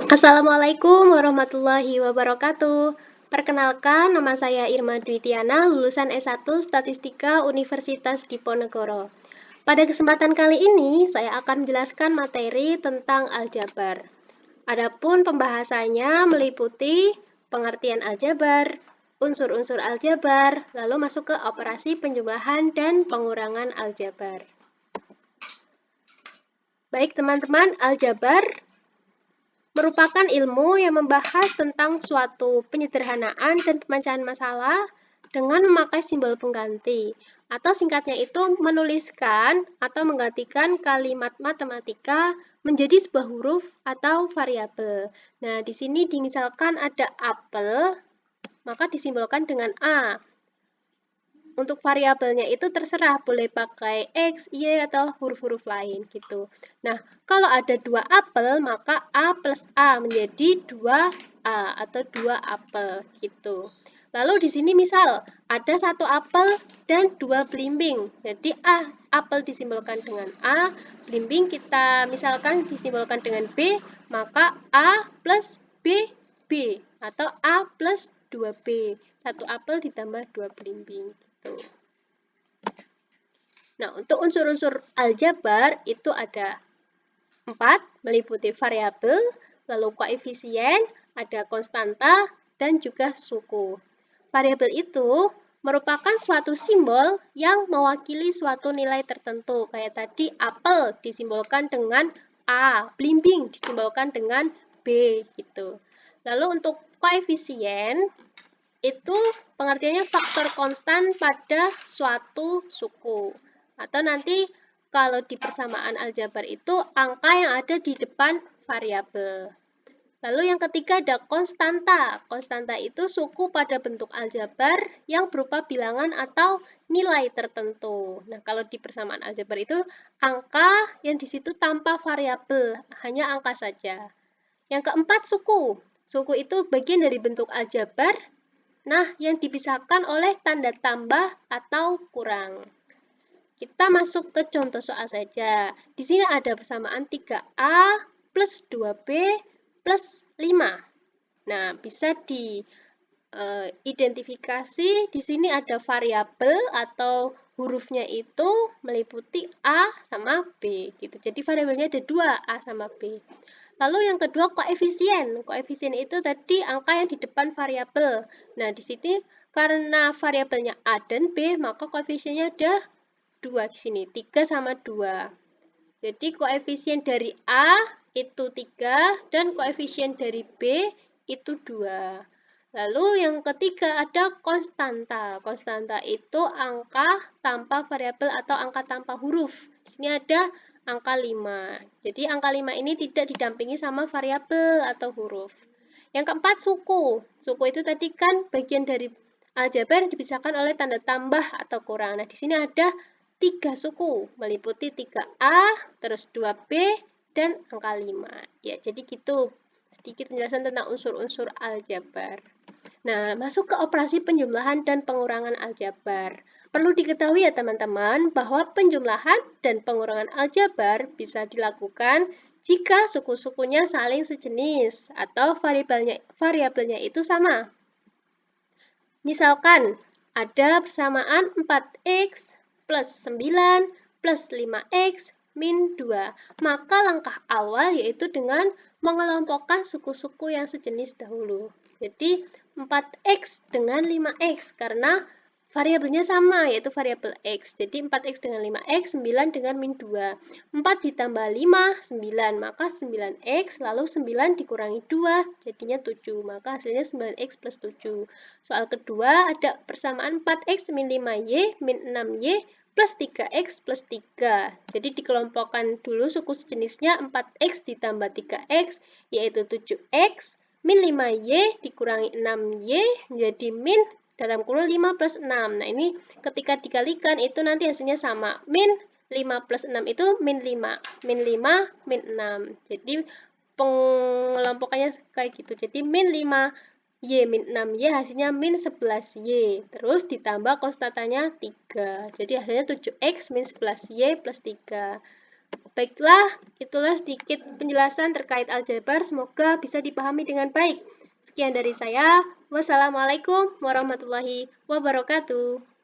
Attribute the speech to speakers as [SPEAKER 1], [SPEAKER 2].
[SPEAKER 1] Assalamualaikum warahmatullahi wabarakatuh. Perkenalkan, nama saya Irma Dwi Tiana, lulusan S1 Statistika Universitas Diponegoro. Pada kesempatan kali ini, saya akan menjelaskan materi tentang aljabar. Adapun pembahasannya meliputi pengertian aljabar, unsur-unsur aljabar, lalu masuk ke operasi penjumlahan dan pengurangan aljabar. Baik teman-teman, aljabar merupakan ilmu yang membahas tentang suatu penyederhanaan dan pemecahan masalah dengan memakai simbol pengganti, atau singkatnya itu menuliskan atau menggantikan kalimat matematika menjadi sebuah huruf atau variabel. Nah, di sini misalkan ada apel, maka disimbolkan dengan A. Untuk variabelnya itu terserah, boleh pakai X, Y, atau huruf-huruf lain gitu. Nah, kalau ada 2 apel, maka A plus A menjadi 2A atau 2 apel gitu. Lalu di sini misal ada 1 apel dan 2 belimbing. Jadi apel disimbolkan dengan A, belimbing kita misalkan disimbolkan dengan B, maka A plus B, B atau A plus 2B. 1 apel ditambah 2 belimbing. Nah, untuk unsur-unsur aljabar itu ada 4, meliputi variabel, lalu koefisien, ada konstanta, dan juga suku. Variabel itu merupakan suatu simbol yang mewakili suatu nilai tertentu. Kayak tadi, apel disimbolkan dengan A, belimbing disimbolkan dengan B, gitu. Lalu untuk koefisien, itu pengertiannya faktor konstan pada suatu suku. Atau nanti kalau di persamaan aljabar itu angka yang ada di depan variabel. Lalu yang ketiga ada konstanta. Konstanta itu suku pada bentuk aljabar yang berupa bilangan atau nilai tertentu. Nah, kalau di persamaan aljabar itu angka yang di situ tanpa variabel, hanya angka saja. Yang keempat suku. Suku itu bagian dari bentuk aljabar. Nah, yang dipisahkan oleh tanda tambah atau kurang. Kita masuk ke contoh soal saja. Di sini ada persamaan 3A plus 2B plus 5. Nah, bisa diidentifikasi. Di sini ada variabel atau hurufnya itu meliputi A sama B. Gitu. Jadi variabelnya ada 2, A sama B. Lalu yang kedua koefisien. Koefisien itu tadi angka yang di depan variabel. Nah, di sini karena variabelnya A dan B, maka koefisiennya ada 2 di sini. 3 sama 2. Jadi koefisien dari A itu 3 dan koefisien dari B itu 2. Lalu yang ketiga ada konstanta. Konstanta itu angka tanpa variabel atau angka tanpa huruf. Di sini ada angka 5. Jadi angka 5 ini tidak didampingi sama variabel atau huruf. Yang keempat suku. Suku itu tadi kan bagian dari aljabar yang dipisahkan oleh tanda tambah atau kurang. Nah, di sini ada 3 suku, meliputi 3A, terus 2B, dan angka 5. Ya, jadi gitu sedikit penjelasan tentang unsur-unsur aljabar. Nah, masuk ke operasi penjumlahan dan pengurangan aljabar. Perlu diketahui ya teman-teman bahwa penjumlahan dan pengurangan aljabar bisa dilakukan jika suku-sukunya saling sejenis atau variabelnya itu sama. Misalkan ada persamaan 4x plus 9 plus 5x min 2. Maka langkah awal yaitu dengan mengelompokkan suku-suku yang sejenis dahulu. Jadi 4x dengan 5x karena variabelnya sama yaitu variabel x. Jadi 4x dengan 5x, 9 dengan min 2. 4 ditambah 5, 9. Maka 9x lalu 9 dikurangi 2 jadinya 7. Maka hasilnya 9x plus 7. Soal kedua ada persamaan 4x min 5y min 6y plus 3x plus 3. Jadi dikelompokkan dulu suku sejenisnya 4x ditambah 3x yaitu 7x min 5y dikurangi 6y menjadi min dalam kurung 5 plus 6. Nah, ini ketika dikalikan itu nanti hasilnya sama. Min 5 plus 6 itu min 5. Min 5, min 6. Jadi pengelompokannya kayak gitu. Jadi min 5y min 6y hasilnya min 11y. Terus ditambah konstantanya 3. Jadi hasilnya 7x min 11y plus 3. Baiklah, itulah sedikit penjelasan terkait aljabar. Semoga bisa dipahami dengan baik. Sekian dari saya. Wassalamualaikum warahmatullahi wabarakatuh.